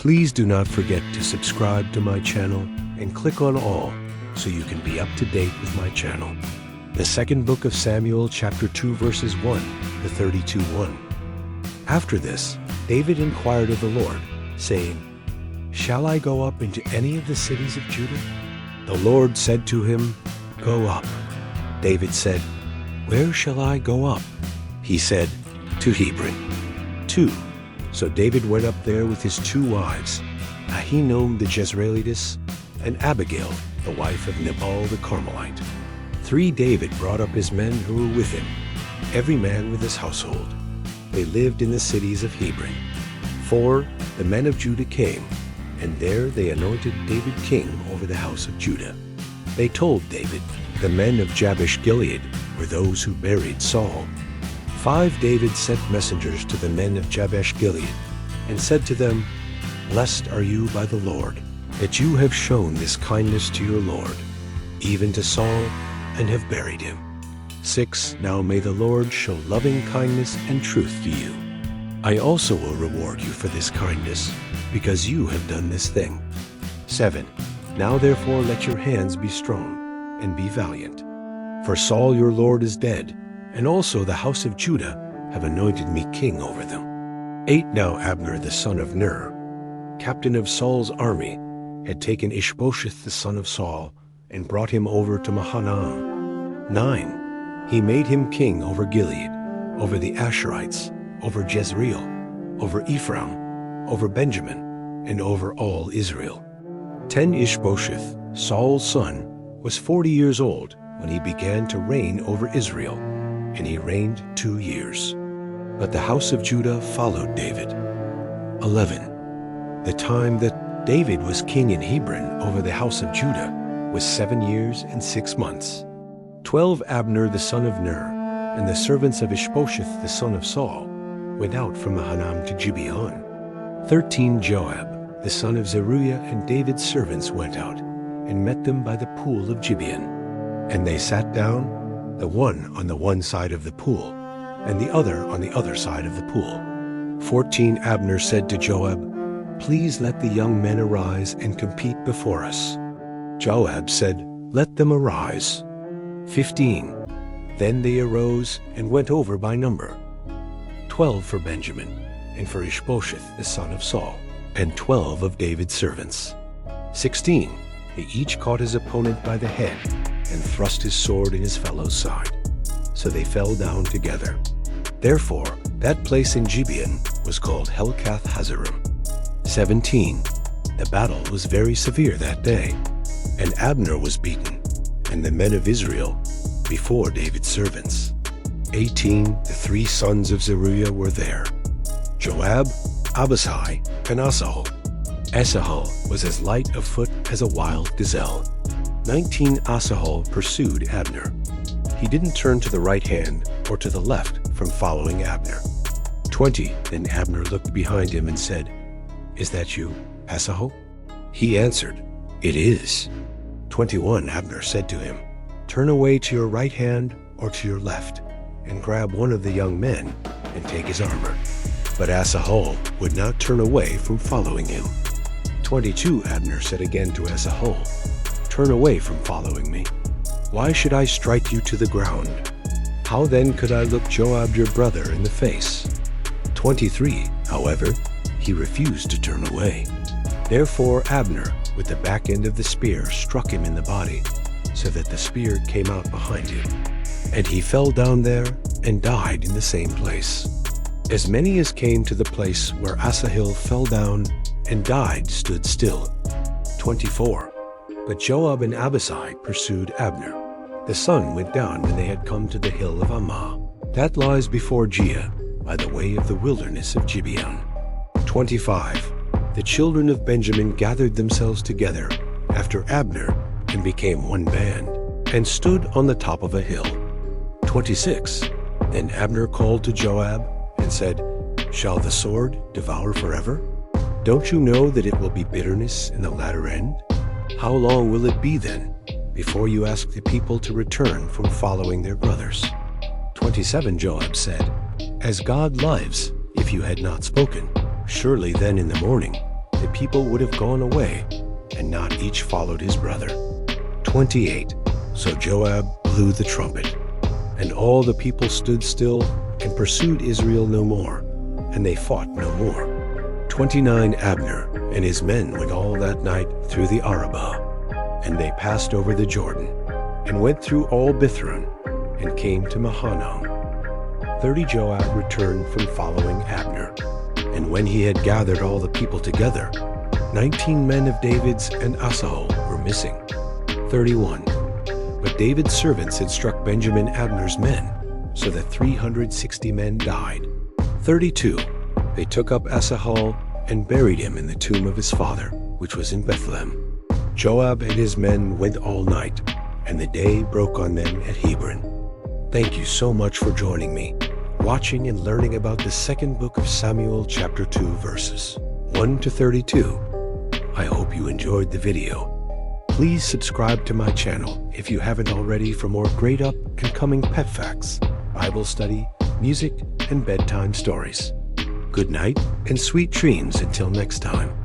Please do not forget to subscribe to my channel and click on all so you can be up to date with my channel. The second book of Samuel, chapter 2, verses 1 to 32:1. After this, David inquired of the Lord, saying, "Shall I go up into any of the cities of Judah?" The Lord said to him, "Go up." David said, "Where shall I go up?" He said, "To Hebron." 2. So David went up there with his 2 wives, Ahinoam the Jezreelitess, and Abigail, the wife of Nabal the Carmelite. 3. David brought up his men who were with him, every man with his household. They lived in the cities of Hebron. 4. The men of Judah came, and there they anointed David king over the house of Judah. They told David, "The men of Jabesh Gilead were those who buried Saul." 5. David sent messengers to the men of Jabesh Gilead, and said to them, "Blessed are you by the Lord, that you have shown this kindness to your Lord, even to Saul, and have buried him." 6. Now may the Lord show loving kindness and truth to you. I also will reward you for this kindness, because you have done this thing. 7. Now therefore let your hands be strong, and be valiant. For Saul your Lord is dead, and also the house of Judah have anointed me king over them. 8. Now Abner the son of Ner, captain of Saul's army, had taken Ishbosheth the son of Saul, and brought him over to Mahanaim. 9. He made him king over Gilead, over the Asherites, over Jezreel, over Ephraim, over Benjamin, and over all Israel. 10. Ishbosheth, Saul's son, was 40 years old when he began to reign over Israel, and he reigned 2 years. But the house of Judah followed David. 11. The time that David was king in Hebron over the house of Judah was 7 years and 6 months. 12. Abner the son of Ner, and the servants of Ishbosheth the son of Saul, went out from Mahanaim to Gibeon. 13. Joab the son of Zeruiah and David's servants went out, and met them by the pool of Gibeon. And they sat down, the one on the one side of the pool, and the other on the other side of the pool. 14. Abner said to Joab, "Please let the young men arise and compete before us." Joab said, "Let them arise." 15. Then they arose and went over by number. 12 for Benjamin, and for Ishbosheth the son of Saul, and 12 of David's servants. 16. They each caught his opponent by the head, and thrust his sword in his fellow's side. So they fell down together. Therefore that place in Gibeon was called Helkath Hazarim. 17. The battle was very severe that day, and Abner was beaten, and the men of Israel before David's servants. 18. The 3 sons of Zeruiah were there, Joab, Abishai, and Asahel. Asahel was as light of foot as a wild gazelle. 19. Asahel pursued Abner. He didn't turn to the right hand or to the left from following Abner. 20. Then Abner looked behind him and said, "Is that you, Asahel?" He answered, "It is." 21. Abner said to him, "Turn away to your right hand or to your left, and grab one of the young men and take his armor." But Asahel would not turn away from following him. 22. Abner said again to Asahel, "Turn away from following me. Why should I strike you to the ground? How then could I look Joab your brother in the face?" 23. However, he refused to turn away. Therefore Abner, with the back end of the spear, struck him in the body, so that the spear came out behind him. And he fell down there and died in the same place. As many as came to the place where Asahel fell down and died stood still. 24. But Joab and Abishai pursued Abner. The sun went down when they had come to the hill of Ammah, that lies before Giah, by the way of the wilderness of Gibeon. 25. The children of Benjamin gathered themselves together after Abner and became one band, and stood on the top of a hill. 26. Then Abner called to Joab and said, "Shall the sword devour forever? Don't you know that it will be bitterness in the latter end? How long will it be then, before you ask the people to return from following their brothers?" 27. Joab said, "As God lives, if you had not spoken, surely then in the morning the people would have gone away, and not each followed his brother. 28. So Joab blew the trumpet, and all the people stood still and pursued Israel no more, and they fought no more. 29. Abner and his men went all that night through the Arabah, and they passed over the Jordan, and went through all Bithron, and came to Mahanaim. 30. Joab returned from following Abner, and when he had gathered all the people together, 19 men of David's and Asahel were missing. 31. But David's servants had struck Benjamin Abner's men, so that 360 men died. 32. They took up Asahel and buried him in the tomb of his father, which was in Bethlehem. Joab and his men went all night, and the day broke on them at Hebron. Thank you so much for joining me, watching and learning about the second book of Samuel, chapter 2, verses 1 to 32. I hope you enjoyed the video. Please subscribe to my channel if you haven't already for more great up and coming pet facts, Bible study, music, and bedtime stories. Good night and sweet dreams until next time.